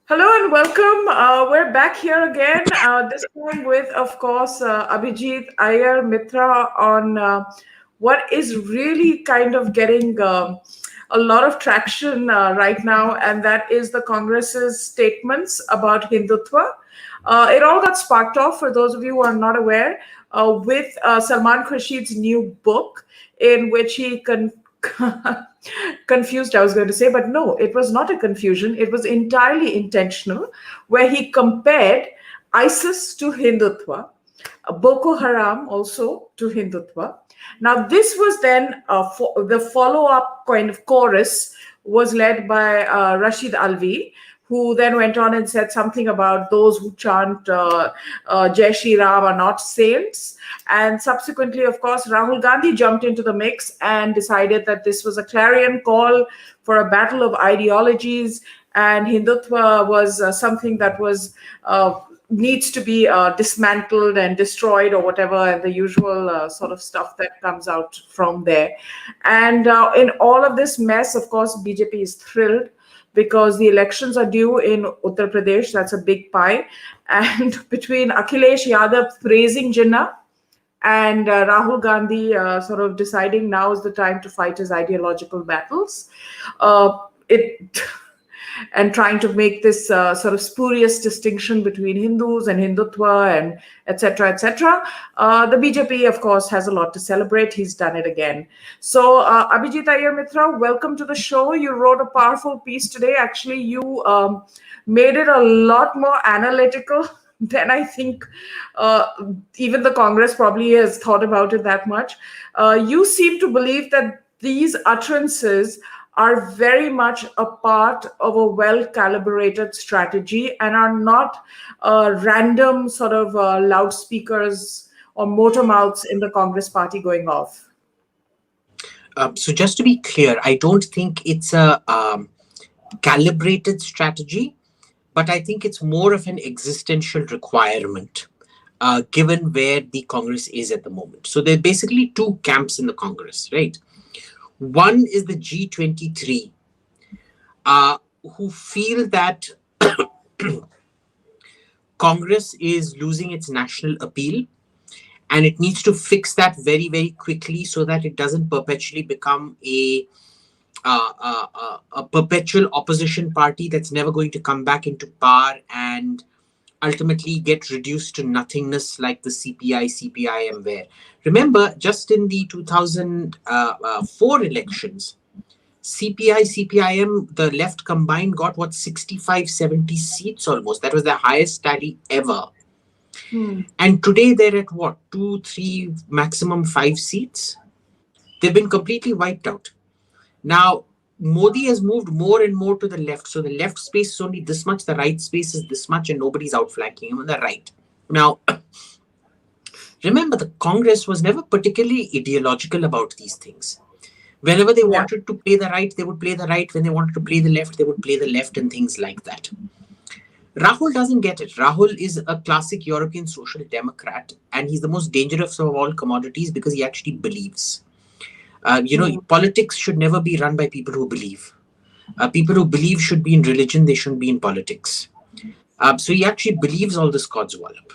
Hello and welcome. We're back here again, this time with, of course, Abhijit Iyer-Mitra on what is really kind of getting a lot of traction right now, and that is the Congress's statements about Hindutva. It all got sparked off, for those of you who are not aware, with Salman Khurshid's new book, in which he confused, I was going to say, but no, it was not a confusion. It was entirely intentional, where he compared ISIS to Hindutva, Boko Haram also to Hindutva. Now, this was then the follow up kind of chorus was led by Rashid Alvi, who then went on and said something about those who chant Jai Shri Ram are not saints. And subsequently, of course, Rahul Gandhi jumped into the mix and decided that this was a clarion call for a battle of ideologies, and Hindutva was something that was needs to be dismantled and destroyed or whatever, and the usual sort of stuff that comes out from there. And in all of this mess, of course, BJP is thrilled because the elections are due in Uttar Pradesh. That's a big pie. And between Akhilesh Yadav praising Jinnah and Rahul Gandhi sort of deciding now is the time to fight his ideological battles, it and trying to make this sort of spurious distinction between Hindus and Hindutva and etc., etc. The BJP, of course, has a lot to celebrate. He's done it again. So, Abhijit Iyer-Mitra, welcome to the show. You wrote a powerful piece today. Actually, you made it a lot more analytical than I think even the Congress probably has thought about it that much. You seem to believe that these utterances are very much a part of a well-calibrated strategy and are not random sort of loudspeakers or motor mouths in the Congress party going off. So just to be clear, I don't think it's a calibrated strategy, but I think it's more of an existential requirement, given where the Congress is at the moment. So there are basically two camps in the Congress, right? One is the G23, who feel that Congress is losing its national appeal, and it needs to fix that very, very quickly so that it doesn't perpetually become a perpetual opposition party that's never going to come back into power and ultimately get reduced to nothingness like the CPI-CPIM were. Remember, just in the 2004 elections, CPI-CPIM, the left combined got 65, 70 seats almost. That was the highest tally ever. And today they're at 2, 3, maximum 5 seats. They've been completely wiped out. Now, Modi has moved more and more to the left. So the left space is only this much, the right space is this much, and nobody's outflanking him on the right. Now, remember, the Congress was never particularly ideological about these things. Whenever they wanted to play the right, they would play the right. When they wanted to play the left, they would play the left, and things like that. Rahul doesn't get it. Rahul is a classic European social democrat, and he's the most dangerous of all commodities because he actually believes. Politics should never be run by people who believe. People who believe should be in religion, they shouldn't be in politics. So he actually believes all this codswallop.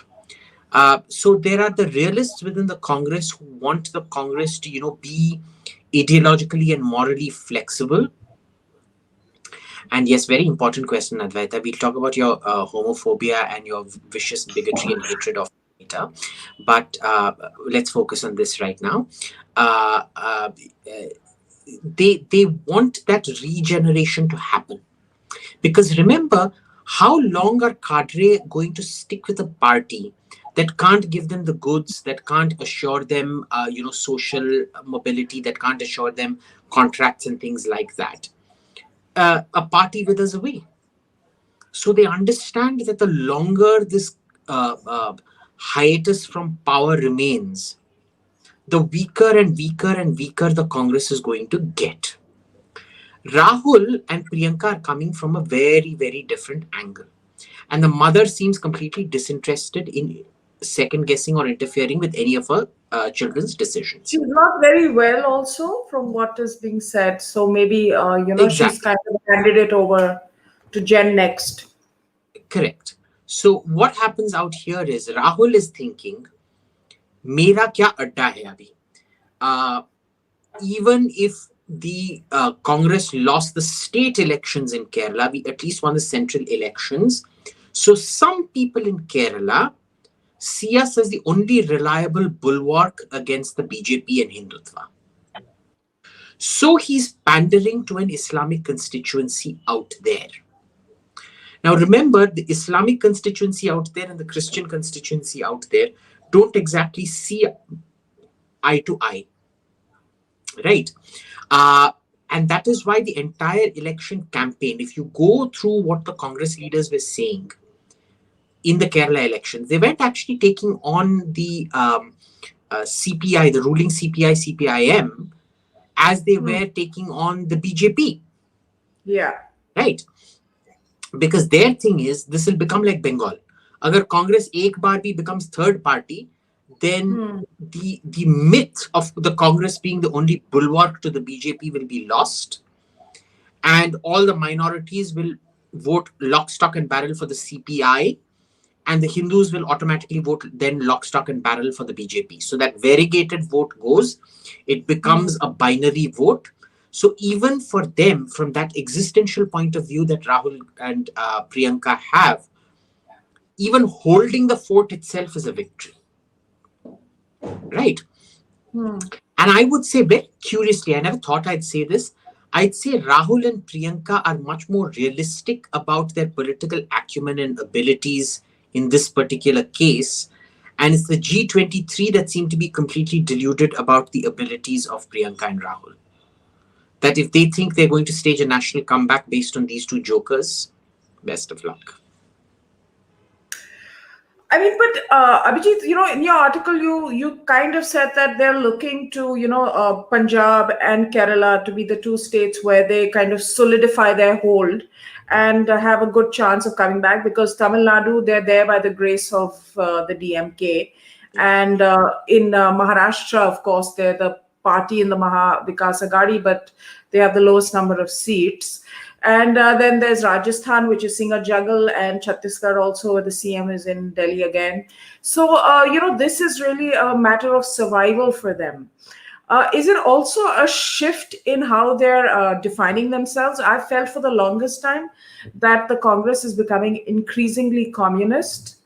So there are the realists within the Congress who want the Congress to, be ideologically and morally flexible. And yes, very important question, Advaita. We'll talk about your homophobia and your vicious bigotry and hatred of Advaita. But let's focus on this right now. They want that regeneration to happen. Because remember, how long are cadre going to stick with a party that can't give them the goods, that can't assure them, social mobility, that can't assure them contracts and things like that? A party withers away. So they understand that the longer this hiatus from power remains, the weaker and weaker and weaker the Congress is going to get. Rahul and Priyanka are coming from a very, very different angle. And the mother seems completely disinterested in second guessing or interfering with any of her children's decisions. She's not very well also from what is being said. So maybe, Exactly. she's kind of handed it over to Gen Next. Correct. So what happens out here is Rahul is thinking, मेरा क्या अड्डा है अभी? Uh, Even if the Congress lost the state elections in Kerala, we at least won the central elections. So some people in Kerala see us as the only reliable bulwark against the BJP and Hindutva. So he's pandering to an Islamic constituency out there. Now remember, the Islamic constituency out there and the Christian constituency out there don't exactly see eye to eye, right? And that is why the entire election campaign, if you go through what the Congress leaders were saying in the Kerala elections, they weren't actually taking on the CPI, the ruling CPI, CPIM, as they were taking on the BJP. Yeah. Right? Because their thing is, this will become like Bengal. Agar Congress ek baar bhi becomes third party, then the myth of the Congress being the only bulwark to the BJP will be lost, and all the minorities will vote lock, stock and barrel for the CPI, and the Hindus will automatically vote then lock, stock and barrel for the BJP. So that variegated vote goes, it becomes a binary vote. So even for them, from that existential point of view that Rahul and Priyanka have, even holding the fort itself is a victory. Right? And I would say very curiously, I never thought I'd say this, I'd say Rahul and Priyanka are much more realistic about their political acumen and abilities in this particular case. And it's the G23 that seem to be completely deluded about the abilities of Priyanka and Rahul. That if they think they're going to stage a national comeback based on these two jokers, best of luck. I mean, but Abhijit, in your article, you kind of said that they're looking to, Punjab and Kerala to be the two states where they kind of solidify their hold and have a good chance of coming back, because Tamil Nadu, they're there by the grace of the DMK. And in Maharashtra, of course, they're the party in the Maha Vikas Aghadi, but they have the lowest number of seats. And then there's Rajasthan, which is seeing a juggle, and Chhattisgarh also, where the CM is in Delhi again. So, this is really a matter of survival for them. Is it also a shift in how they're defining themselves? I felt for the longest time that the Congress is becoming increasingly communist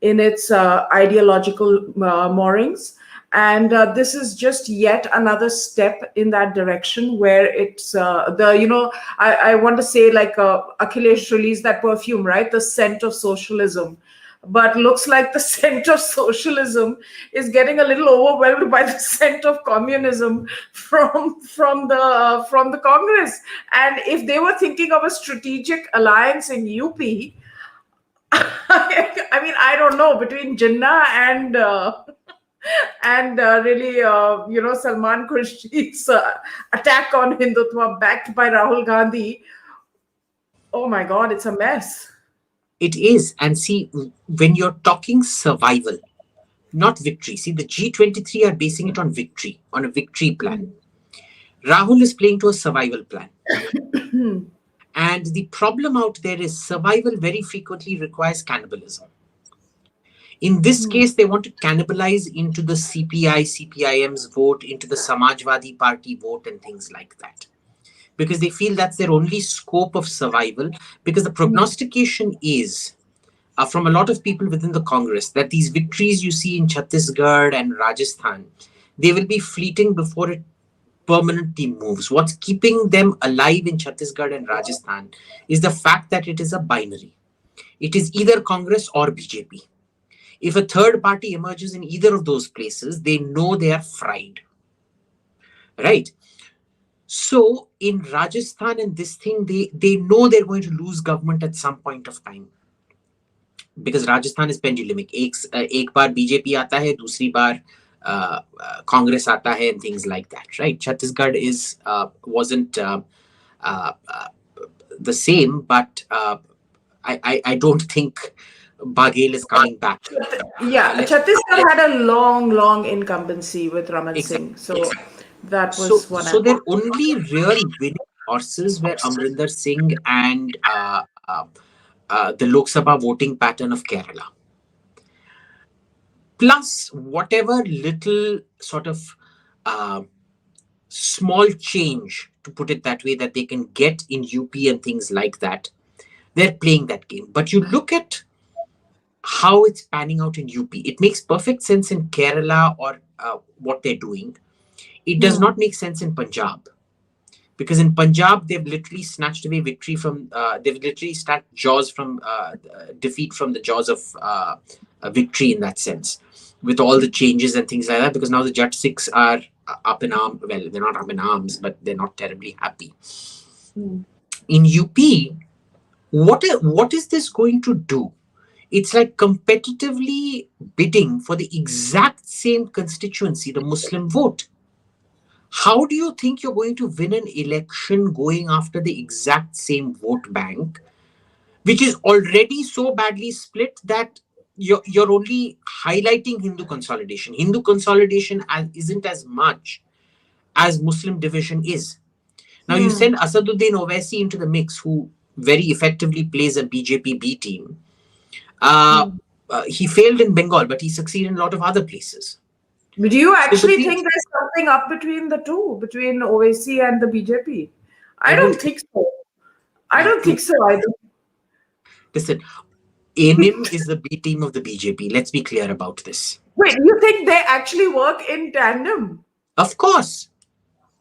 in its ideological moorings. And this is just yet another step in that direction, where it's I want to say, like Akhilesh released that perfume, right? The scent of socialism. But looks like the scent of socialism is getting a little overwhelmed by the scent of communism from the Congress. And if they were thinking of a strategic alliance in UP, I mean, I don't know, between Jinnah and really, Salman Khurshid's attack on Hindutva backed by Rahul Gandhi. Oh my God, it's a mess. It is. And see, when you're talking survival, not victory. See, the G23 are basing it on victory, on a victory plan. Rahul is playing to a survival plan. And the problem out there is survival very frequently requires cannibalism. In this case, they want to cannibalize into the CPI, CPIM's vote, into the Samajwadi Party vote and things like that. Because they feel that's their only scope of survival. Because the prognostication is, from a lot of people within the Congress, that these victories you see in Chhattisgarh and Rajasthan, they will be fleeting before it permanently moves. What's keeping them alive in Chhattisgarh and Rajasthan is the fact that it is a binary. It is either Congress or BJP. If a third party emerges in either of those places, they know they are fried. Right? So in Rajasthan and this thing, they know they're going to lose government at some point of time. Because Rajasthan is pendulimic. एक बार BJP आता है, दूसरी बार Congress आता है, and things like that. Right? Chhattisgarh wasn't the same, but I don't think Baghel is coming back. Yeah, Chhattisgarh had a long incumbency with Raman Singh. So that was one. So their only real winning horses were Amrinder Singh and the Lok Sabha voting pattern of Kerala. Plus, whatever little sort of uh, small change, to put it that way, that they can get in UP and things like that, they're playing that game. But you look at how it's panning out in UP, it makes perfect sense in Kerala or what they're doing. It does not make sense in Punjab. Because in Punjab, they've literally snatched away victory from, they've literally snatched jaws from defeat from the jaws of victory in that sense, with all the changes and things like that. Because now the Jat Sikhs are up in arms. Well, they're not up in arms, but they're not terribly happy. In UP, what is this going to do? It's like competitively bidding for the exact same constituency, the Muslim vote. How do you think you're going to win an election going after the exact same vote bank, which is already so badly split that you're only highlighting Hindu consolidation? Hindu consolidation isn't as much as Muslim division is. Now you send Asaduddin Owaisi into the mix, who very effectively plays a BJP B team. He failed in Bengal, but he succeeded in a lot of other places. But do you actually think there's something up between the two, between Owaisi and the BJP? I don't think so. I don't think so either. Listen, AMIM is the B team of the BJP. Let's be clear about this. Wait, you think they actually work in tandem? Of course.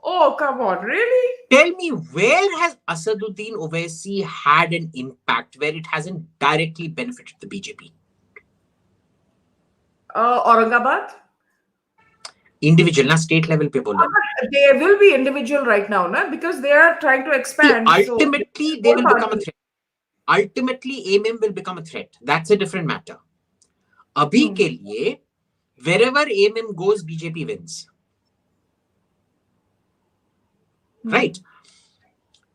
Oh, come on, really? Tell me, where has Asaduddin Owaisi had an impact where it hasn't directly benefited the BJP? Aurangabad? Individual, na state level pe bolo. They will be individual right now, na? Because they are trying to expand. Ultimately, they will become a threat. Ultimately, AMM will become a threat. That's a different matter. Abhi ke liye, wherever AMM goes, BJP wins. Right?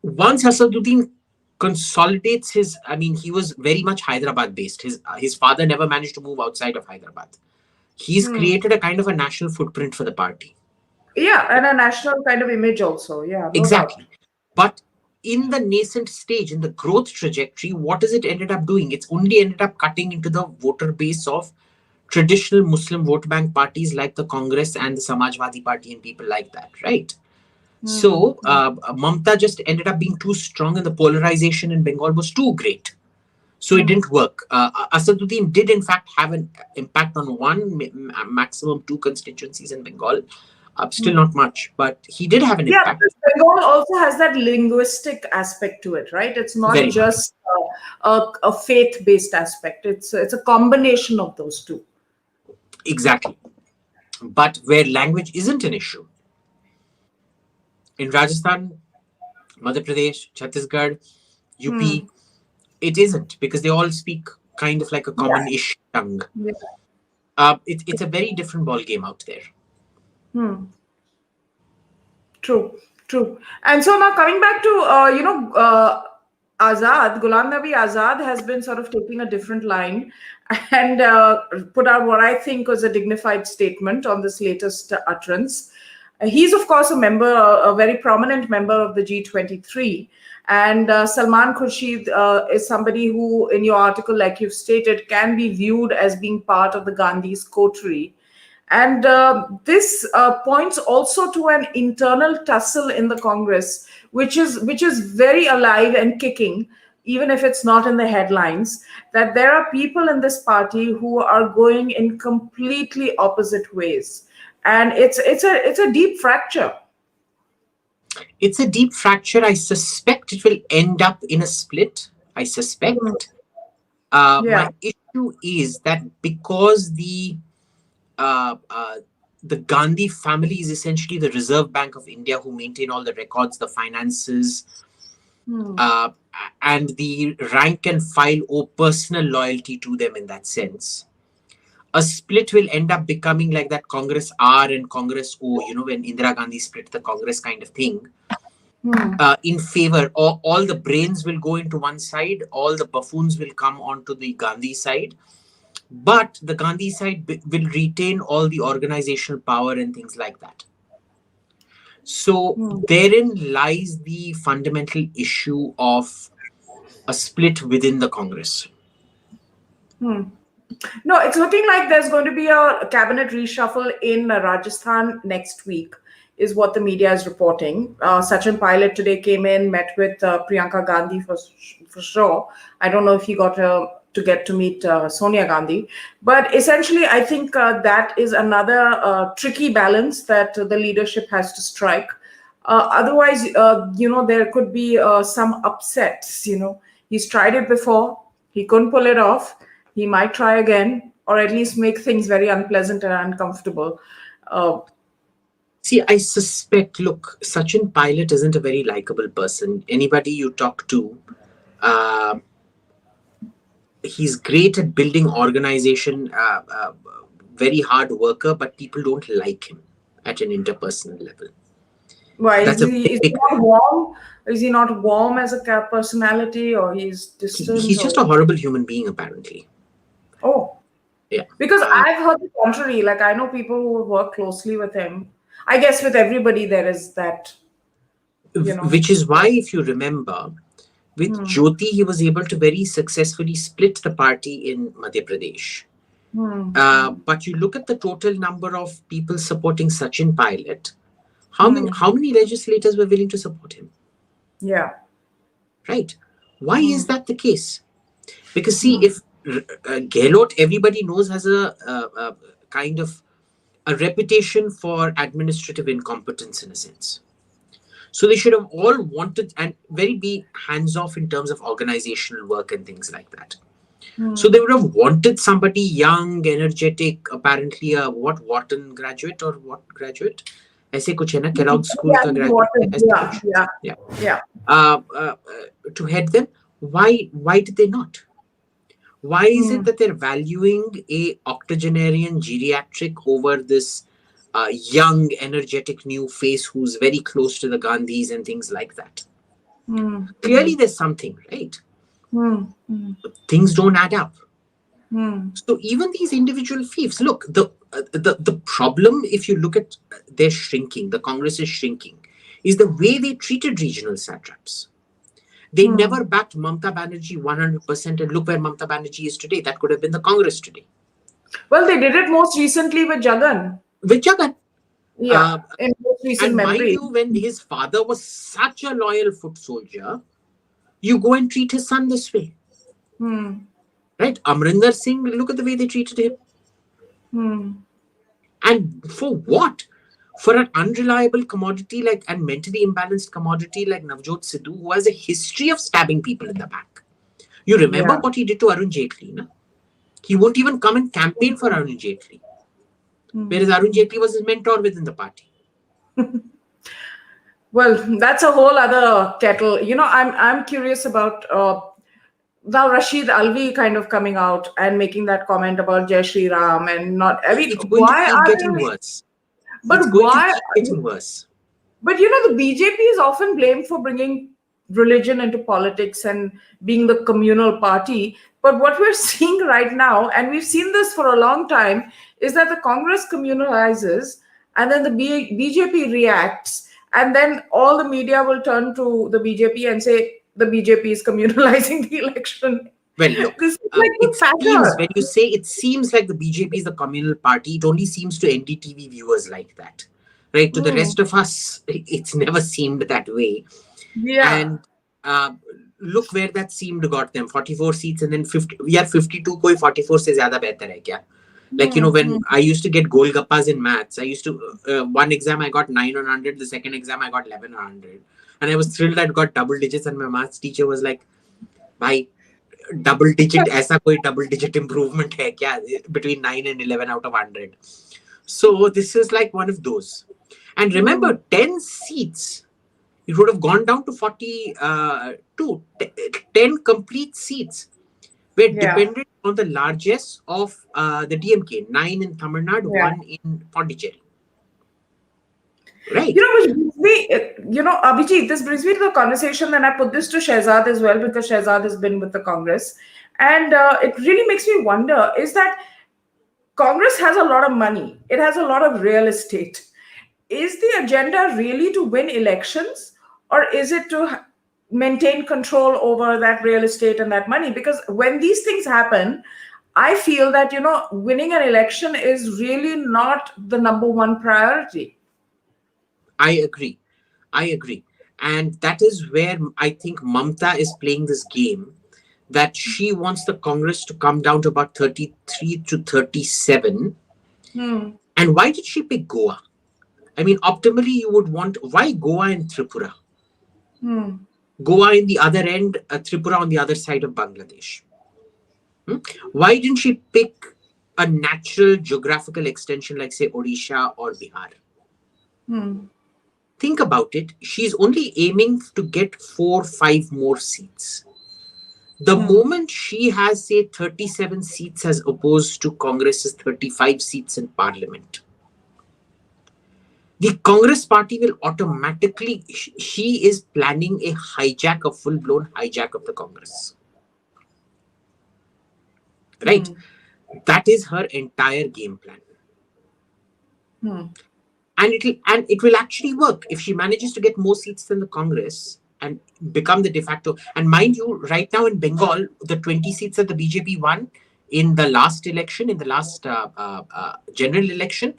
Once Asaduddin consolidates his, I mean, he was very much Hyderabad based. His father never managed to move outside of Hyderabad. He's created a kind of a national footprint for the party. Yeah, and a national kind of image also. Yeah, no exactly. doubt. But in the nascent stage, in the growth trajectory, what has it ended up doing? It's only ended up cutting into the voter base of traditional Muslim vote bank parties like the Congress and the Samajwadi Party and people like that, right? So Mamta just ended up being too strong and the polarization in Bengal was too great. So it didn't work. Asaduddin did in fact have an impact on one, maximum two constituencies in Bengal. Still not much, but he did have an impact. Yeah, Bengal also has that linguistic aspect to it, right? It's not Very just a faith-based aspect. It's a combination of those two. Exactly. But where language isn't an issue, in Rajasthan, Madhya Pradesh, Chhattisgarh, UP, it isn't, because they all speak kind of like a common-ish tongue. Yeah. It's a very different ball game out there. True. And so now coming back to Azad, Ghulam Nabi Azad has been sort of taking a different line and put out what I think was a dignified statement on this latest utterance. He's, of course, a very prominent member of the G23. And Salman Khurshid is somebody who, in your article, like you've stated, can be viewed as being part of the Gandhi's coterie. And this points also to an internal tussle in the Congress, which is very alive and kicking, even if it's not in the headlines, that there are people in this party who are going in completely opposite ways. And it's a deep fracture. It's a deep fracture. I suspect it will end up in a split. I suspect. My issue is that because the Gandhi family is essentially the Reserve Bank of India, who maintain all the records, the finances, and the rank and file owe personal loyalty to them in that sense. A split will end up becoming like that Congress R and Congress O, when Indira Gandhi split the Congress kind of thing. In favor, all the brains will go into one side, all the buffoons will come onto the Gandhi side. But the Gandhi side will retain all the organizational power and things like that. So therein lies the fundamental issue of a split within the Congress. No, it's looking like there's going to be a cabinet reshuffle in Rajasthan next week, is what the media is reporting. Sachin Pilot today came in, met with Priyanka Gandhi for sure. I don't know if he got to get to meet Sonia Gandhi. But essentially, I think that is another tricky balance that the leadership has to strike. Otherwise, there could be some upsets. He's tried it before. He couldn't pull it off. He might try again, or at least make things very unpleasant and uncomfortable. See, I suspect, look, Sachin Pilot isn't a very likable person. Anybody you talk to, he's great at building organization, very hard worker, but people don't like him at an interpersonal level. Why That's is he not warm? Is he not warm as a personality, or he's distant? He's just a horrible human being, apparently. Oh, yeah. Because I've heard the contrary. Like, I know people who work closely with him. I guess with everybody there is that. Which is why, if you remember, with Jyoti, he was able to very successfully split the party in Madhya Pradesh. But you look at the total number of people supporting Sachin Pilot. How many legislators were willing to support him? Yeah. Right. Why is that the case? Because see, if Gehlot, everybody knows, has a kind of a reputation for administrative incompetence in a sense. So they should have all wanted and very be hands-off in terms of organizational work and things like that. So they would have wanted somebody young, energetic, apparently a Wharton graduate or what graduate? ऐसे कुछ है ना, Kellogg School का graduate. To head them. Why did they not? Why is it that they're valuing a octogenarian geriatric over this young, energetic new face who's very close to the Gandhis and things like that? Clearly there's something, right? Things don't add up. So even these individual fiefs, look, the problem, if you look at their shrinking, the Congress is shrinking, is the way they treated regional satraps. They never backed Mamata Banerjee 100%, and look where Mamata Banerjee is today. That could have been the Congress today. Well, they did it most recently with Jagan. Yeah, in most recent memory. Mind you, when his father was such a loyal foot soldier, you go and treat his son this way. Right? Amrinder Singh, look at the way they treated him. And for what? For an unreliable commodity and mentally imbalanced commodity like Navjot Sidhu, who has a history of stabbing people in the back. You remember what he did to Arun Jaitley, no? He won't even come and campaign for Arun Jaitley. Whereas Arun Jaitley was his mentor within the party. Well, that's a whole other kettle. I'm curious about now Rashid Alvi kind of coming out and making that comment about Jai Shri Ram and not. I mean, it's going to keep getting worse. But it's going to keep getting worse. But the BJP is often blamed for bringing religion into politics and being the communal party. But what we're seeing right now, and we've seen this for a long time, is that the Congress communalizes and then the BJP reacts, and then all the media will turn to the BJP and say the BJP is communalizing the election. Well, look, when you say it seems like the BJP is the communal party, it only seems to NDTV viewers like that. Right? To the rest of us, it's never seemed that way. Yeah. And look where that seemed got them. 44 seats and then 50. We are 52, koi 44 se zyada behtar hai kya? Like, when I used to get Golgappas in maths, I used to, one exam I got 9 on 100, the second exam I got 11 on 100. And I was thrilled I'd got double digits, and my maths teacher was like, bhai, double digit, aisa koi double digit improvement hai kya between 9 and 11 out of 100. So this is like one of those. And remember, 10 seats, it would have gone down to 42. 10 complete seats were dependent on the largesse of the DMK. 9 in Tamil Nadu, 1 in Pondicherry. Right. Which brings me, Abhijit, this brings me to the conversation, and I put this to Shehzad as well, because Shehzad has been with the Congress. And it really makes me wonder, is that Congress has a lot of money. It has a lot of real estate. Is the agenda really to win elections, or is it to maintain control over that real estate and that money. Because when these things happen, I feel that, winning an election is really not the number one priority. I agree. I agree. And that is where I think Mamta is playing this game, that she wants the Congress to come down to about 33 to 37. And why did she pick Goa? I mean, optimally, you would want, why Goa and Tripura? Goa in the other end, Tripura on the other side of Bangladesh. Why didn't she pick a natural geographical extension like, say, Odisha or Bihar? Think about it. She's only aiming to get 4-5 more seats. The moment she has, say, 37 seats as opposed to Congress's 35 seats in Parliament, the Congress party will automatically, she is planning a hijack, a full-blown hijack of the Congress. Right? That is her entire game plan. And it will actually work if she manages to get more seats than the Congress and become the de facto. And mind you, right now in Bengal, the 20 seats that the BJP won in the last election, in the last general election,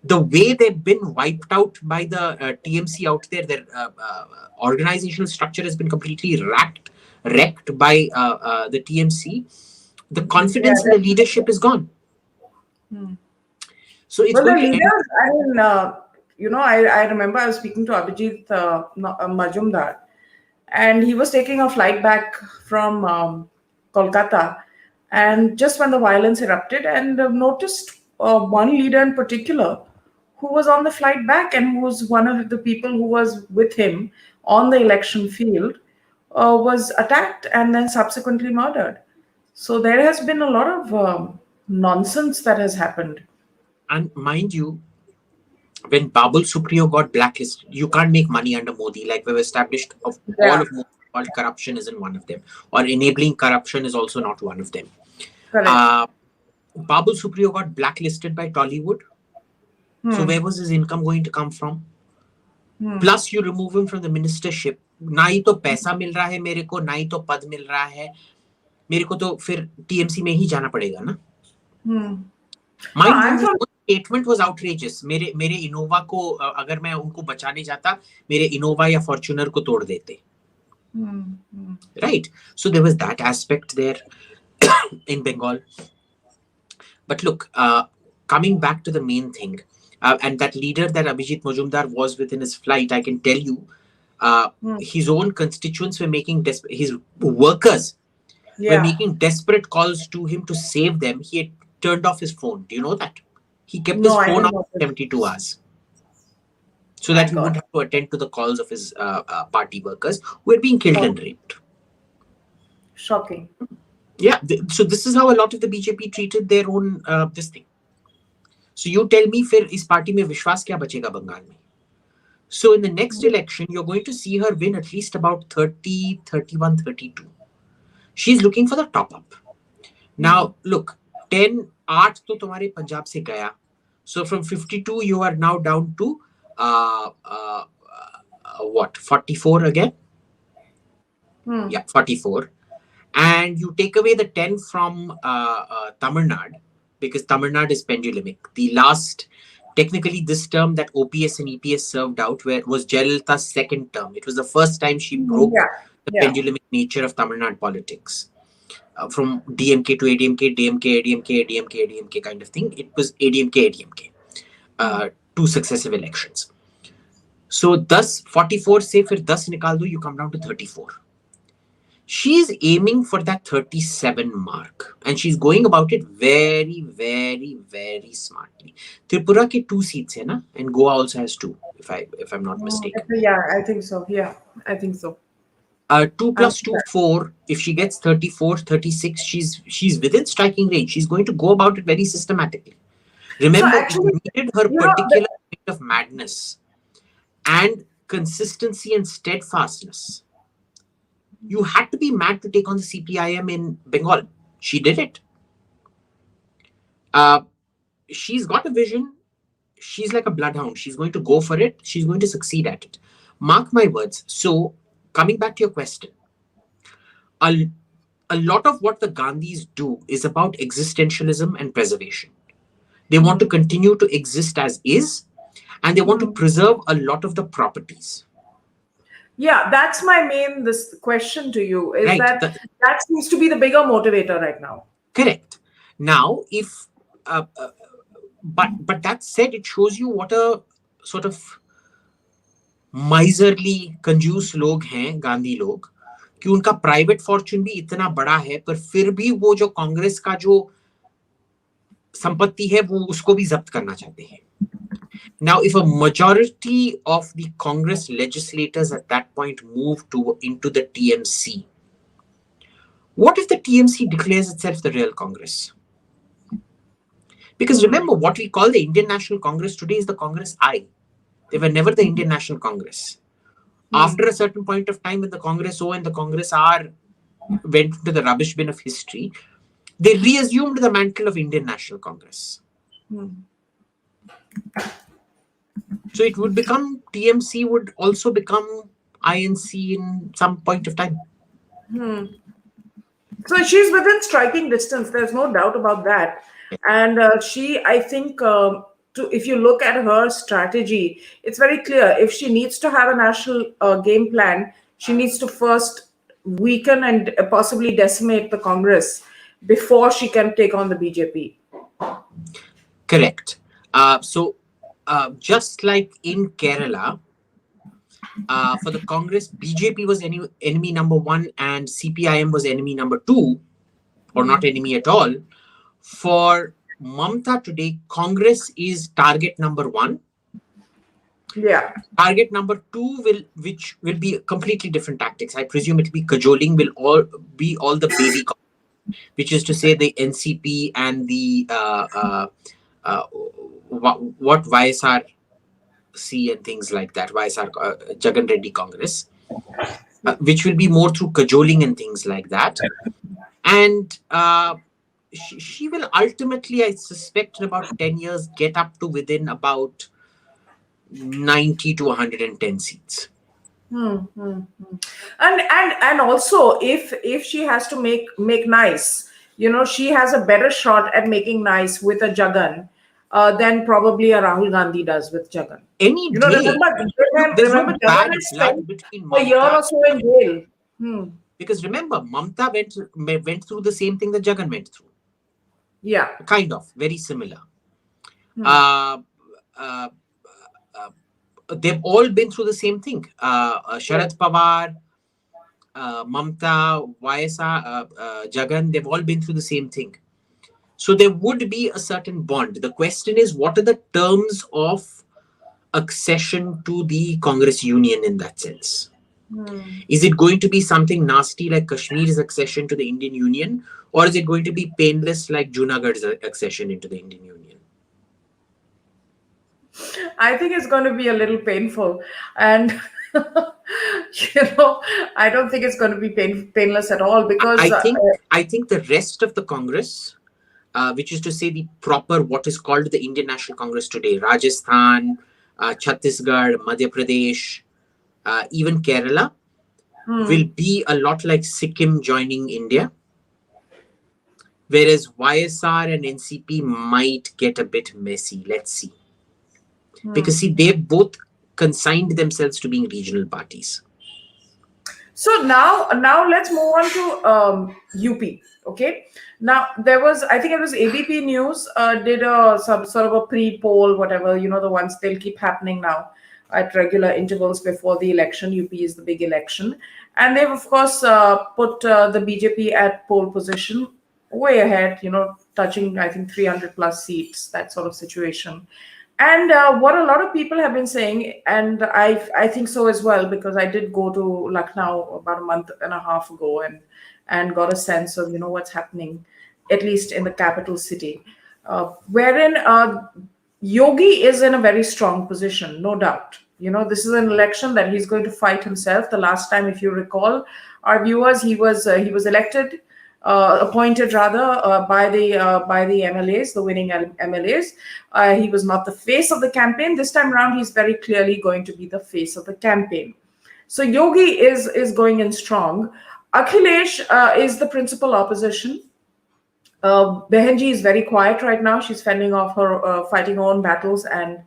the way they've been wiped out by the TMC out there, their organizational structure has been completely wrecked by the TMC. The confidence in the leadership is gone. So it's Well, the going to end. leaders, I remember I was speaking to Abhijit Majumdar, and he was taking a flight back from Kolkata. And just when the violence erupted, and noticed one leader in particular who was on the flight back and who was one of the people who was with him on the election field, was attacked and then subsequently murdered. So there has been a lot of nonsense that has happened. And mind you, when Babul Supriyo got blacklisted, you can't make money under Modi. Like we've established, all of Modi, corruption isn't one of them. Or enabling corruption is also not one of them. Babul Supriyo got blacklisted by Tollywood. So where was his income going to come from? Plus you remove him from the ministership. ना ही तो पैसा मिल रहा है मेरे को, ना ही तो पद मिल रहा है मेरे को, तो फिर TMC में ही जाना पड़ेगा ना. Mind you, statement was outrageous. मेरे इनोवा को अगर मैं उनको बचाने जाता, मेरे इनोवा या फॉर्च्यूनर को तोड़ देते. Right? So there was that aspect there in Bengal. But look, coming back to the main thing, and that leader that Abhijit Majumdar was with in his flight, I can tell you, his own constituents were making his workers were making desperate calls to him to save them. He had turned off his phone. Do you know that? He kept his phone off for 72 hours. So that he wouldn't have to attend to the calls of his party workers who were being killed and raped. Shocking. Yeah. So this is how a lot of the BJP treated their own this thing. So you tell me, फिर इस party में विश्वास क्या बचेगा बंगाल में? So in the next election, you're going to see her win at least about 30, 31, 32. She's looking for the top up. Now, look, 8 तो तुम्हारे पंजाब से गया. So from 52, you are now down to what? 44 again? Yeah, 44. And you take away the 10 from Tamil Nadu, because Tamil Nadu is pendulumic. The last, technically this term that OPS and EPS served out was Jayalalitha's second term. It was the first time she broke the pendulumic nature of Tamil Nadu politics. From DMK to ADMK, DMK, ADMK, ADMK, ADMK kind of thing. It was ADMK, ADMK. 2 successive elections. So thus 44 se fir 10 nikal do, you come down to 34. She's aiming for that 37 mark, and she's going about it very, very, very smartly. Tripura ke 2 seats hai na, and Goa also has 2, if I'm not mistaken. Yeah, I think so. Yeah, I think so. 2 plus 2, 4. If she gets 34, 36, she's within striking range. She's going to go about it very systematically. Remember, you needed her particular kind of madness and consistency and steadfastness. You had to be mad to take on the CPIM in Bengal. She did it. She's got a vision. She's like a bloodhound. She's going to go for it. She's going to succeed at it. Mark my words. So coming back to your question, a, a lot of what the Gandhis do is about existentialism and preservation. They want to continue to exist as is, and they want to preserve a lot of the properties. Yeah, that's my main this question to you is Right. that seems to be the bigger motivator right now. Correct. Now, if but that said, it shows you what a sort of miserly कंजूस लोग हैं गांधी लोग, कि उनका private Fortune भी इतना बड़ा है, पर फिर भी वो जो कांग्रेस का जो संपत्ति है वो उसको भी जब्त करना चाहते हैं. Now, if a majority of the Congress legislators at that point move into the TMC, what if the TMC declares itself the real Congress? Because remember, what we call the Indian National Congress today is the Congress I. They were never the Indian National Congress. After a certain point of time, when the Congress O and the Congress R went into the rubbish bin of history, they reassumed the mantle of Indian National Congress. So it would become, TMC would also become INC in some point of time. So she's within striking distance. There's no doubt about that. And I think, if you look at her strategy, it's very clear. If she needs to have a national game plan, she needs to first weaken and possibly decimate the Congress before she can take on the BJP. Correct. So just like in Kerala, for the Congress, BJP was enemy number one and CPIM was enemy number two, or not enemy at all. For Mamta today, Congress is target number one. Yeah. Target number two which will be completely different tactics. I presume it will be cajoling, will all be all the baby, which is to say the NCP and the what YSR C and things like that, YSR Jagan Reddy Congress, which will be more through cajoling and things like that. And she will ultimately, I suspect, in about 10 years, get up to within about 90 to 110 seats. And also, if she has to make nice, she has a better shot at making nice with a Jagan than probably a Rahul Gandhi does with Jagan. Any day. Remember Jagan is spent a year or so in jail. Because remember, Mamta went through the same thing that Jagan went through. Yeah. Kind of. Very similar. They've all been through the same thing. Sharad Pawar, Mamta, YSR, Jagan, they've all been through the same thing. So there would be a certain bond. The question is, what are the terms of accession to the Congress Union in that sense? Is it going to be something nasty like Kashmir's accession to the Indian Union, or is it going to be painless like Junagadh's accession into the Indian Union? I think it's going to be a little painful, and I don't think it's going to be painless at all, because I think the rest of the Congress, which is to say the proper what is called the Indian National Congress today, Rajasthan, Chhattisgarh, Madhya Pradesh, even Kerala, will be a lot like Sikkim joining India, whereas YSR and NCP might get a bit messy. Let's see. Because see, they've both consigned themselves to being regional parties. So now let's move on to UP. Okay. Now there was, I think it was ABP News did some sort of a pre-poll, whatever, the ones they'll keep happening now at regular intervals before the election. UP is the big election, and they've of course put the BJP at pole position, way ahead, touching I think 300 plus seats, that sort of situation. And what a lot of people have been saying, and I think so as well, because I did go to Lucknow about a month and a half ago and got a sense of what's happening, at least in the capital city, wherein Yogi is in a very strong position, no doubt. This is an election that he's going to fight himself. The last time, if you recall, our viewers, he was elected. Appointed rather by the MLAs, the winning MLAs. He was not the face of the campaign. This time around, he's very clearly going to be the face of the campaign. So Yogi is going in strong. Akhilesh is the principal opposition. Behenji is very quiet right now. She's fending off her fighting her own battles and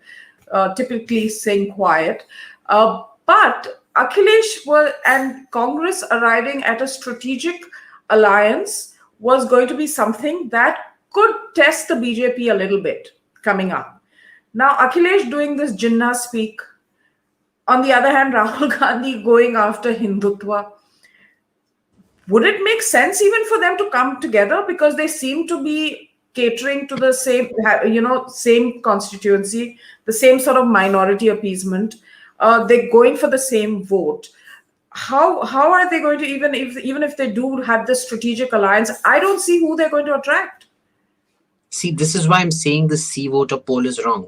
typically staying quiet. But Akhilesh and Congress arriving at a strategic alliance was going to be something that could test the BJP a little bit coming up. Now, Akhilesh doing this Jinnah speak. On the other hand, Rahul Gandhi going after Hindutva. Would it make sense even for them to come together, because they seem to be catering to the same constituency, the same sort of minority appeasement? They're going for the same vote. How are they going to, even if they do have this strategic alliance, I don't see who they're going to attract. See, this is why I'm saying the C voter poll is wrong.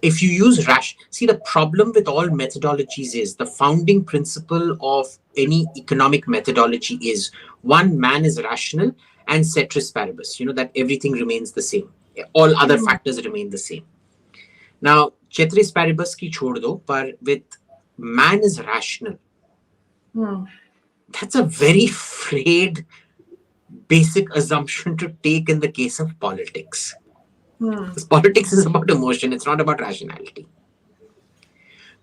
If you use see, the problem with all methodologies is the founding principle of any economic methodology is one, man is rational, and ceteris paribus, that everything remains the same. All other factors remain the same. Now, ceteris paribus ki chhod do, but with man is rational. That's a very frayed basic assumption to take in the case of politics. Because politics is about emotion, it's not about rationality.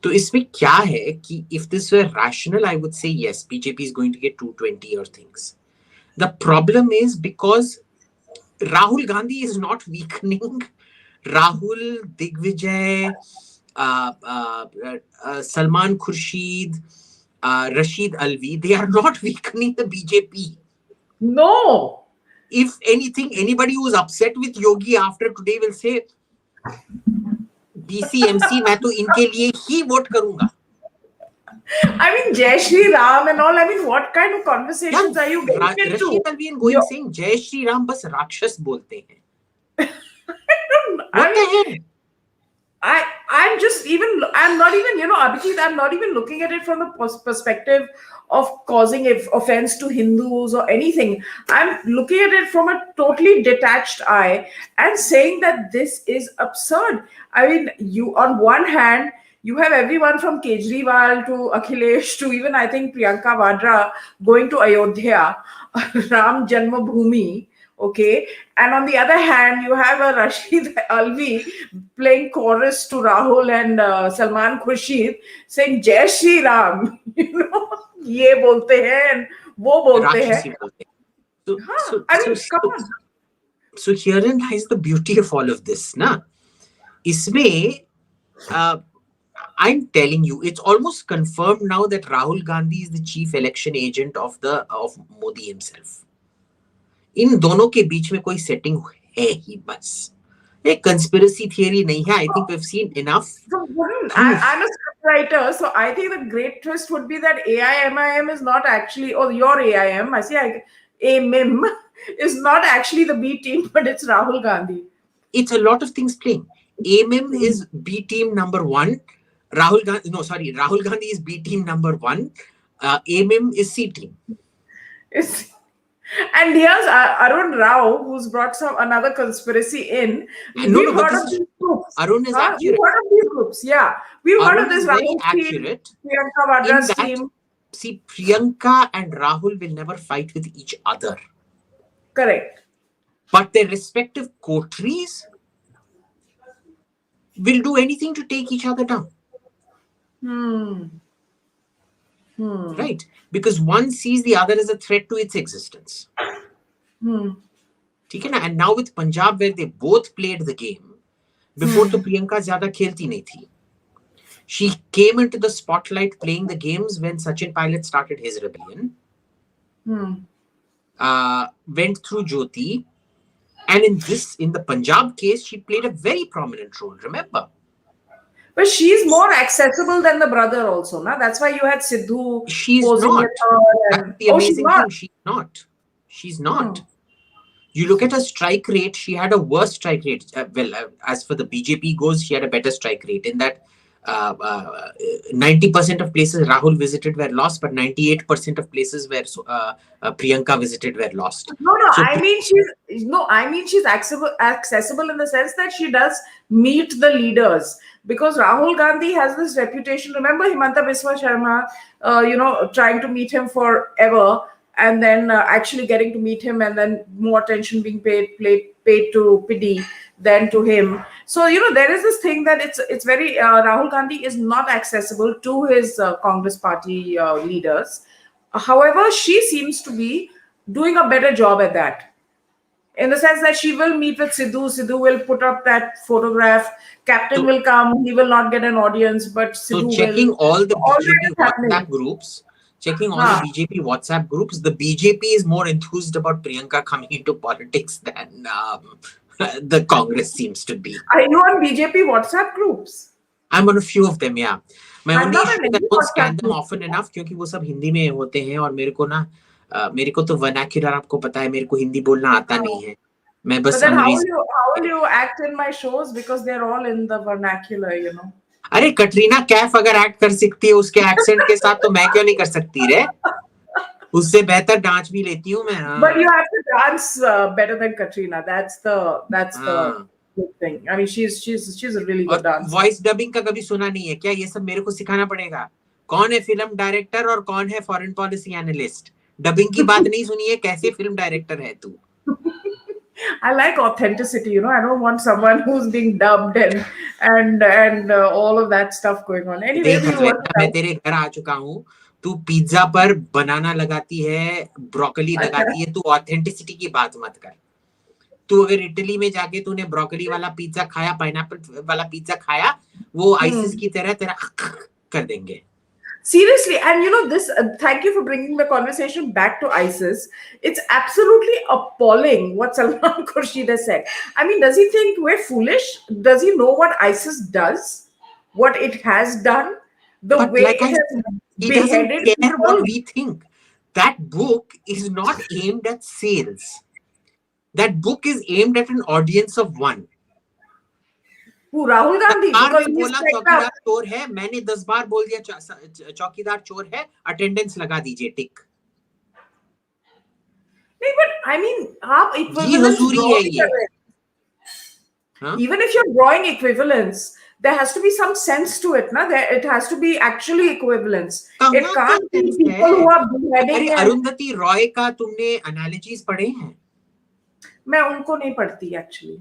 So इसमें क्या है कि if this were rational, I would say yes, BJP is going to get 220 or things. The problem is because Rahul Gandhi is not weakening. Rahul, Digvijay, Salman Khurshid, Rashid Alvi, they are not weakening the BJP. No. If anything, anybody who's upset with Yogi after today will say, DCMC, मैं तो इनके लिए ही vote करूँगा. I mean, Jai Shri Ram and all. I mean, what kind of conversations are you getting into? Rashid Alvi going saying, Jai Shri Ram बस राक्षस बोलते हैं. What the hell? I'm not even, Abhijit, I'm not even looking at it from the perspective of causing offense to Hindus or anything. I'm looking at it from a totally detached eye and saying that this is absurd. I mean, on one hand, you have everyone from Kejriwal to Akhilesh to even, I think, Priyanka Vadra going to Ayodhya, Ram Janmabhoomi. Okay, and on the other hand, you have a Rashid Alvi playing chorus to Rahul and Salman Khurshid saying Jai Shri Ram. ये बोलते हैं and वो बोलते हैं. So herein lies the beauty of all of this, na? इसमें, I'm telling you, it's almost confirmed now that Rahul Gandhi is the chief election agent of Modi himself. इन दोनों के बीच में कोई सेटिंग है ही बस. एक conspiracy theory नहीं है. I think we've seen enough. I'm a scriptwriter, so I think the great twist would be that AIMIM is not actually, or your AIM, AMIM is not actually the B team, but it's Rahul Gandhi. It's a lot of things playing. AMIM is B team number 1. Rahul Gandhi is B team number 1. AMIM is C team. And here's Arun Rao, who's brought another conspiracy in. We've heard of these groups. Arun is accurate. We've heard of these groups, yeah. We've heard of this Rahul team, Priyanka Vadra's team. See, Priyanka and Rahul will never fight with each other. Correct. But their respective coteries will do anything to take each other down. Right? Because one sees the other as a threat to its existence. And now with Punjab, where they both played the game, before to Priyanka zyada khelti nahi thi. She came into the spotlight playing the games when Sachin Pilot started his rebellion. Went through Jyoti. And in the Punjab case, she played a very prominent role, remember? But she's more accessible than the brother also, na? That's why you had Sidhu. She's not. That's the amazing thing. She's not. She's not. You look at her strike rate, she had a worse strike rate. As for the BJP goes, she had a better strike rate in that 90% of places Rahul visited were lost, but 98% of places where Priyanka visited were lost. I mean she's accessible in the sense that she does meet the leaders. because Rahul Gandhi has this reputation. Remember Himanta Biswa Sharma, trying to meet him forever, and then actually getting to meet him, and then more attention being paid to Pidi than to him. So there is this thing that it's very Rahul Gandhi is not accessible to his Congress party leaders. However, she seems to be doing a better job at that, in the sense that she will meet with Sidhu. Sidhu will put up that photograph. Captain So, will come. He will not get an audience, but so Sidhu will. checking all the All that BJP is happening. WhatsApp groups, Huh. the BJP is more enthused about Priyanka coming into politics than the Congress seems to be. Are you on BJP WhatsApp groups? I'm on a few of them, yeah. My I'm only not issue on is I any don't WhatsApp scan them group. often enough क्योंकि वो सब हिंदी में होते हैं और मेरे को तो vernacular आपको पता है, मेरे को हिंदी बोलना आता नहीं है. मैं But बस then अंग्रेजी. how will you act in my shows, because they're all in the vernacular. अरे कटरीना कैफ अगर एक्ट कर सकती है उसके एक्सेंट के साथ तो मैं क्यों नहीं कर सकती रे? उससे बेहतर डांस भी लेती हूँ मैं. But you have to dance better than Katrina. That's the good thing. I mean, she's a really good और dancer. वॉइस डबिंग का कभी सुना नहीं है क्या? ये सब मेरे को सिखाना पड़ेगा. कौन है फिल्म डायरेक्टर और कौन है फॉरेन पॉलिसी एनालिस्ट? डबिंग की बात नहीं सुनी है, कैसे फिल्म डायरेक्टर है तू? I like authenticity, I don't want someone who's being dubbed and all of that stuff going on. Anyway, देख we'll work अद्वैता, it मैं out. तेरे घर आ चुका हूँ. तू पिज्जा पर बनाना लगाती है, ब्रोकली लगाती है. तू ऑथेंटिसिटी की बात मत कर. तू अगर इटली में जाके तूने ब्रोकली वाला पिज्जा खाया, पाइनएप्पल वाला पिज्जा खाया, वो आइसिस की तरह तेरा कर देंगे. Seriously, and this. Thank you for bringing the conversation back to ISIS. It's absolutely appalling what Salman Khurshid has said. I mean, does he think we're foolish? Does he know what ISIS does? What it has done? The But way like it has he doesn't beheaded care people? what we think. That book is not aimed at sales. That book is aimed at an audience of one. Who, Rahul Gandhi? सरकार Because ने he's बोला like चौकीदार that. चोर है, मैंने 10 बार बोल दिया चौकीदार चोर है, अटेंडेंस लगा दीजिए टिक. नहीं, but I mean, आप ये equivalence हजूरी draw है नहीं ये. कर रहे. हाँ? Even if you're drawing equivalence, there has to be some sense to it, na? It has to be actually equivalence. It कहाँ का can't be sense people है? who are beheading. अरे अरुंधति रॉय का तुमने एनालिसिस पढ़े हैं? मैं उनको नहीं पढ़ती actually.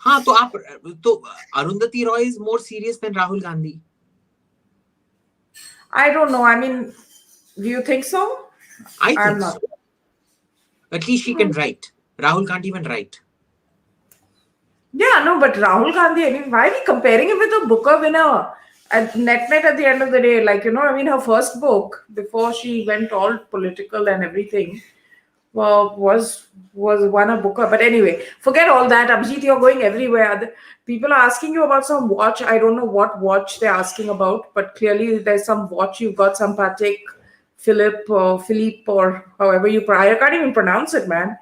हाँ, तो Arundhati Roy is more serious than Rahul Gandhi. I don't know. I mean, do you think so? I I'm think not. so. At least she can write. Rahul can't even write. Yeah, no, but Rahul Gandhi, I mean, why are we comparing him with a Booker winner at net at the end of the day? Like, I mean, her first book, before she went all political and everything, was won a Booker. But anyway, forget all that. Abhijit, you're going everywhere. People are asking you about some watch. I don't know what watch they're asking about, but clearly there's some watch. You've got some Patek Philippe or however I can't even pronounce it, man.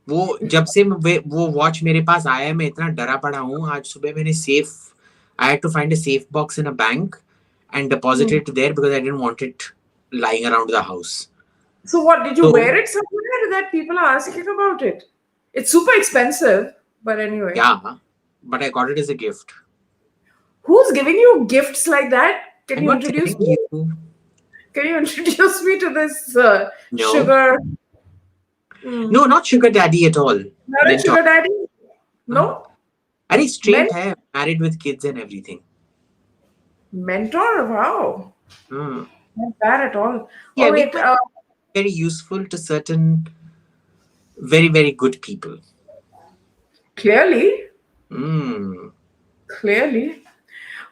वो जब से वो watch मेरे पास आया है, मैं इतना डरा पड़ा हूँ. आज सुबह मैंने I had to find a safe box in a bank and deposit it there because I didn't want it lying around the house. So what, did you wear it somewhere that people are asking about it? It's super expensive, but anyway. Yeah, but I got it as a gift. Who's giving you gifts like that? Can I'm you not introduce telling me? you. Can you introduce me to this No. sugar? No, not sugar daddy at all. Not a sugar daddy? No? Are straight hai, married with kids and everything. Mentor? Wow. Not bad at all. Yeah, oh, wait. Very useful to certain very, very good people. Clearly. Clearly.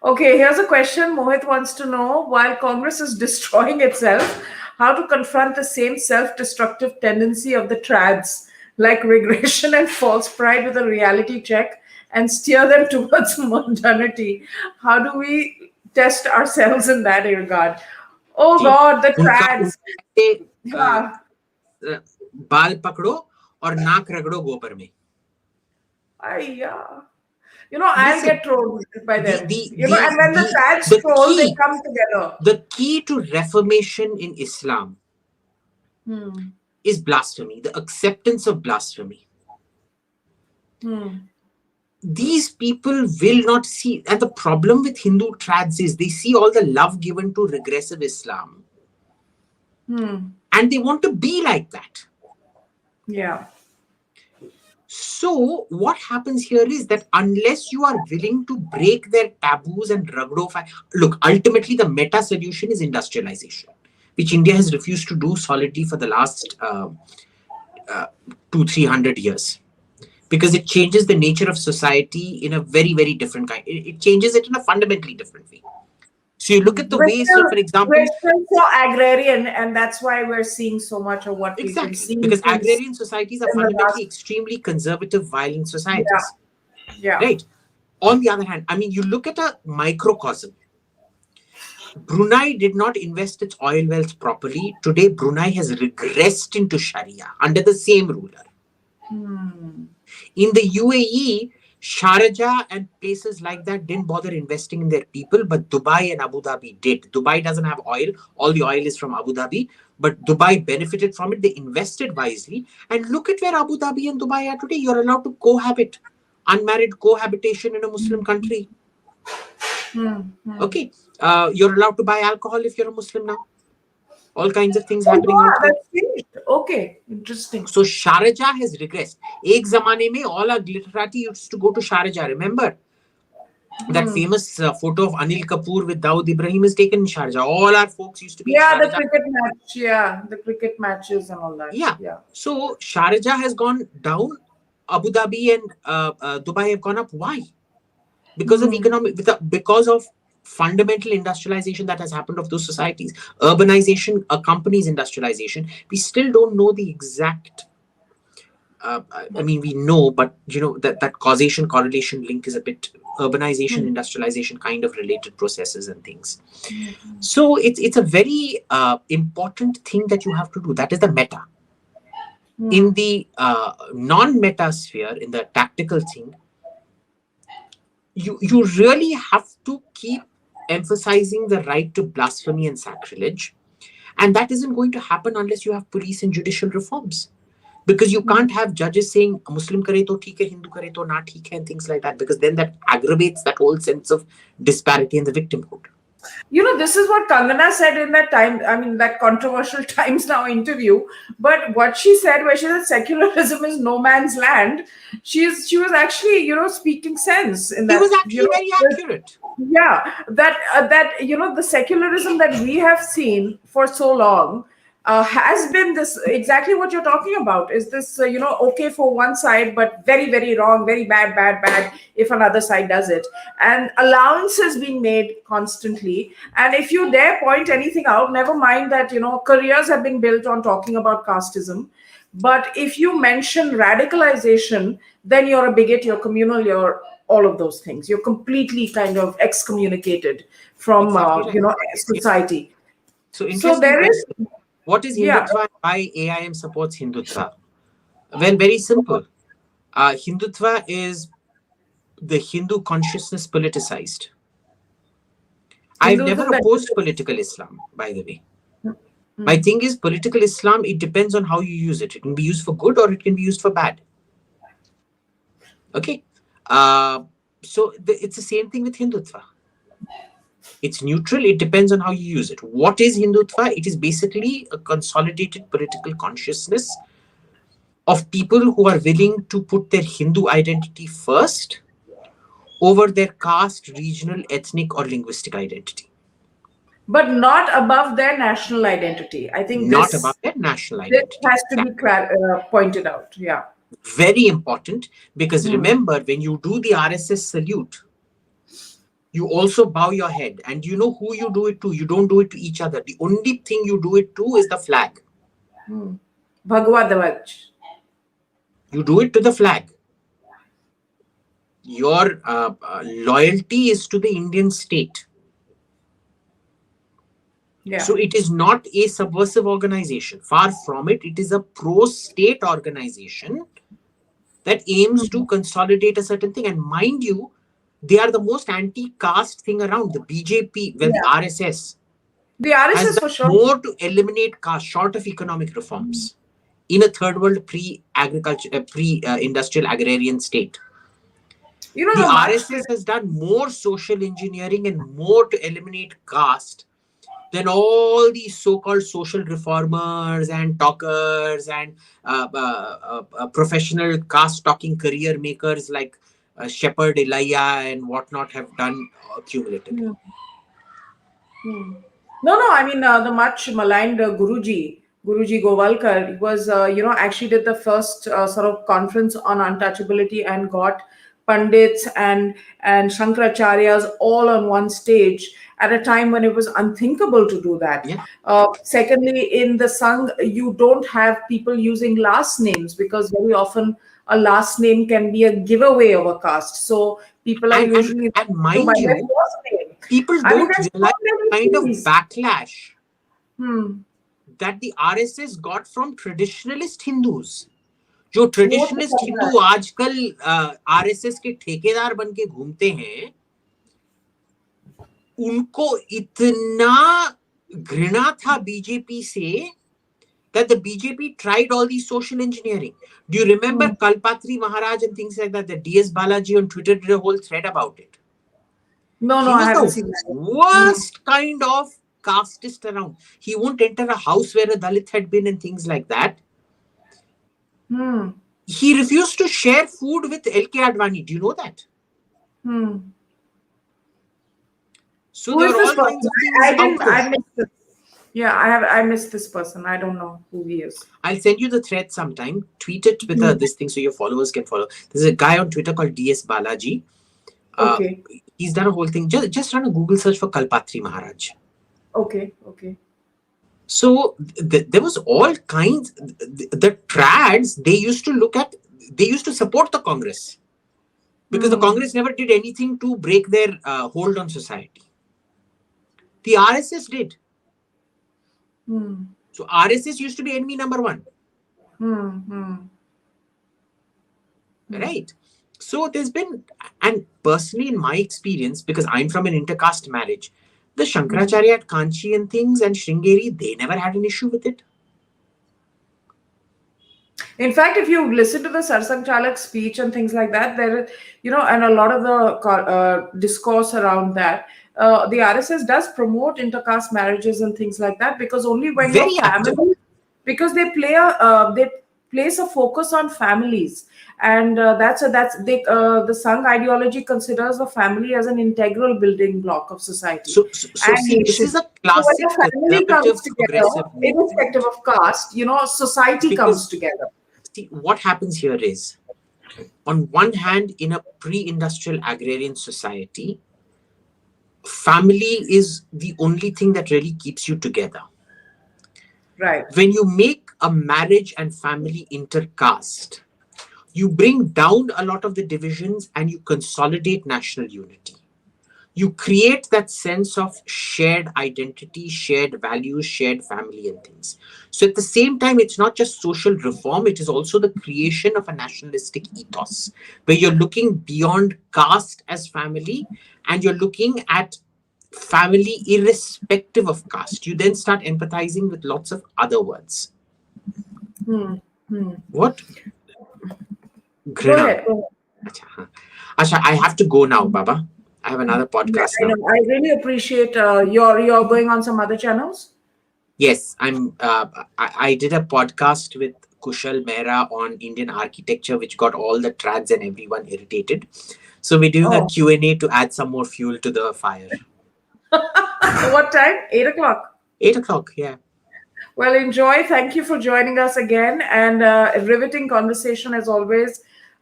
Okay, here's a question. Mohit wants to know, while Congress is destroying itself, how to confront the same self-destructive tendency of the trads, like regression and false pride, with a reality check and steer them towards modernity. How do we test ourselves in that regard? Oh God, the trads. बाल पकड़ो और नाक रगड़ो गोबर में. I'll get trolled by them. And when the trads troll, they come together. The key to reformation in Islam is blasphemy, the acceptance of blasphemy. these people will not see. And the problem with Hindu trads is they see all the love given to regressive Islam. And they want to be like that. Yeah. So what happens here is that unless you are willing to break their taboos and ragdofy, look, ultimately the meta solution is industrialization, which India has refused to do solidly for the last 200-300 years, because it changes the nature of society in a very, very different kind. It changes it in a fundamentally different way. So you look at the way, so for example, we're still so agrarian, and that's why we're seeing so much of what we've been exactly, seeing. because agrarian societies are fundamentally extremely conservative, violent societies. Yeah. Right. On the other hand, I mean, you look at a microcosm. Brunei did not invest its oil wealth properly. Today, Brunei has regressed into Sharia under the same ruler. In the UAE, Sharjah and places like that didn't bother investing in their people, but Dubai and Abu Dhabi did. Dubai doesn't have oil. All the oil is from Abu Dhabi, but Dubai benefited from it. They invested wisely. And look at where Abu Dhabi and Dubai are today. You're allowed to cohabit. Unmarried cohabitation in a Muslim country. Okay. You're allowed to buy alcohol if you're a Muslim now. All kinds of things happening out there. Okay, interesting. So Sharjah has regressed. Ek zamane mein all our glitterati used to go to Sharjah. Remember that famous photo of Anil Kapoor with Dawood Ibrahim is taken in Sharjah. All our folks used to be the cricket match. Yeah, the cricket matches and all that. Yeah. So Sharjah has gone down. Abu Dhabi and Dubai have gone up. Why? Because of because of fundamental industrialization that has happened of those societies. Urbanization accompanies industrialization. We still don't know the exact. I mean, we know, but that causation correlation link is a bit urbanization, industrialization kind of related processes and things. So it's a very important thing that you have to do. That is the meta. In the non-meta sphere, in the tactical thing, you really have to keep emphasizing the right to blasphemy and sacrilege. And that isn't going to happen unless you have police and judicial reforms. Because you can't have judges saying Muslim kare to theek hai, Hindu kare to na theek hai, and things like that, because then that aggravates that whole sense of disparity and the victimhood. This is what Kangana said in that time, I mean, that controversial Times Now interview. But what she said, where she said secularism is no man's land, she was actually, speaking sense in that. It was actually very accurate. Yeah, that the secularism that we have seen for so long has been this, exactly what you're talking about, is this, okay for one side, but very, very wrong, very bad if another side does it. And allowances being made constantly. And if you dare point anything out, never mind that, careers have been built on talking about casteism. But if you mention radicalization, then you're a bigot, you're communal, you're all of those things. You're completely kind of excommunicated from, society. So there is... What is Hindutva and why AIM supports Hindutva? Well, very simple. Hindutva is the Hindu consciousness politicized. I've never opposed political Islam, by the way. My thing is, political Islam, it depends on how you use it. It can be used for good or it can be used for bad. Okay? So it's the same thing with Hindutva. It's neutral. It depends on how you use it. What is Hindutva? It is basically a consolidated political consciousness of people who are willing to put their Hindu identity first over their caste, regional, ethnic, or linguistic identity. But not above their national identity. I think not above their national identity. This has to be pointed out. Yeah. Very important, because remember, when you do the RSS salute, you also bow your head, and you know who you do it to. You don't do it to each other. The only thing you do it to is the flag. Bhagwa Dvaj. You do it to the flag. Your loyalty is to the Indian state. Yeah. So it is not a subversive organization. Far from it. It is a pro-state organization that aims to consolidate a certain thing. And mind you, they are the most anti-caste thing around. The BJP, the RSS. The RSS has for sure. more to eliminate caste, short of economic reforms, in a third world pre-agriculture, pre-industrial agrarian state. You know, The the march. RSS has done more social engineering and more to eliminate caste than all these so-called social reformers and talkers and professional caste-talking career makers like Shepherd Elia and whatnot have done cumulatively. Hmm. No, no. I mean, the much maligned Guruji Govalkar was, actually did the first sort of conference on untouchability and got pandits and Shankaracharyas all on one stage at a time when it was unthinkable to do that. Yeah. Secondly, in the Sangh, you don't have people using last names because very often a last name can be a giveaway of a caste. So people are And, and, usually and to by mind their you, first name. people I mean, don't there's so realize the kind many of things. backlash Hmm. that the RSS got from traditionalist Hindus. जो वो तो traditionalist करना हिंदू है. आजकल RSS के ठेकेदार बन के घूमते हैं, उनको इतना घृणा था बीजेपी से that the BJP tried all these social engineering. Do you remember Kalpatri Maharaj and things like that? The DS Balaji on Twitter did a whole thread about it. No, He I was haven't the seen that. worst kind of casteist around. He won't enter a house where a Dalit had been and things like that. Hmm. He refused to share food with LK Advani. Do you know that? Hmm. So Who there is were this all person? kinds of things I out didn't. there. I missed this. Yeah, I missed this person. I don't know who he is. I'll send you the thread sometime. Tweet it with this thing so your followers can follow. There's a guy on Twitter called DS Balaji. Okay. He's done a whole thing. Just run a Google search for Kalpatri Maharaj. Okay. So there was all kinds. The trads, they used to support the Congress because the Congress never did anything to break their hold on society. The RSS did. So RSS used to be enemy number one. Right? So there's been, and personally in my experience, because I'm from an intercaste marriage, the Shankaracharya at Kanchi and things and Sringeri, they never had an issue with it. In fact, if you listen to the Sarsang Chalak speech and things like that, there, and a lot of the discourse around that, the RSS does promote intercaste marriages and things like that because only when your Very active. family, because they place a focus on families, and the Sangh ideology considers the family as an integral building block of society So and see, this nation. is a So when classic a family comes conservative together, progressive movement. irrespective of caste, society comes Because together. see, what happens here is, on one hand, in a pre-industrial agrarian society, family is the only thing that really keeps you together. Right. When you make a marriage and family intercaste, you bring down a lot of the divisions and you consolidate national unity. You create that sense of shared identity, shared values, shared family and things. So at the same time, it's not just social reform, it is also the creation of a nationalistic ethos where you're looking beyond caste as family and you're looking at family irrespective of caste. You then start empathizing with lots of other words. What? Go ahead. Asha, I have to go now, Baba. I have another podcast I now. know. I really appreciate you're going on some other channels. Yes, I did a podcast with Kushal Mehra on Indian architecture, which got all the trads and everyone irritated. So we're doing a Q&A to add some more fuel to the fire. What time? 8:00. 8:00, yeah. Well, enjoy. Thank you for joining us again, and a riveting conversation as always,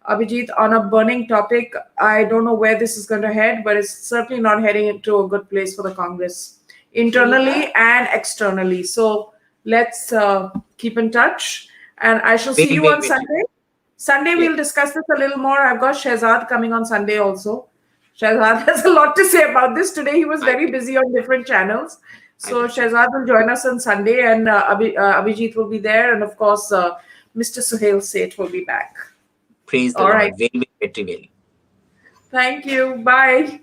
Abhijit, on a burning topic. I don't know where this is going to head, but it's certainly not heading into a good place for the Congress, internally and externally. So let's keep in touch, and I shall see you on Sunday. Sunday, we'll discuss this a little more. I've got Shehzad coming on Sunday also. Shehzad has a lot to say about this. Today, he was very busy on different channels. So Shehzad will join us on Sunday, and Abhijit will be there, and of course, Mr. Suhail Seth will be back. Praise the Lord. Very, very, very well. Thank you. Bye.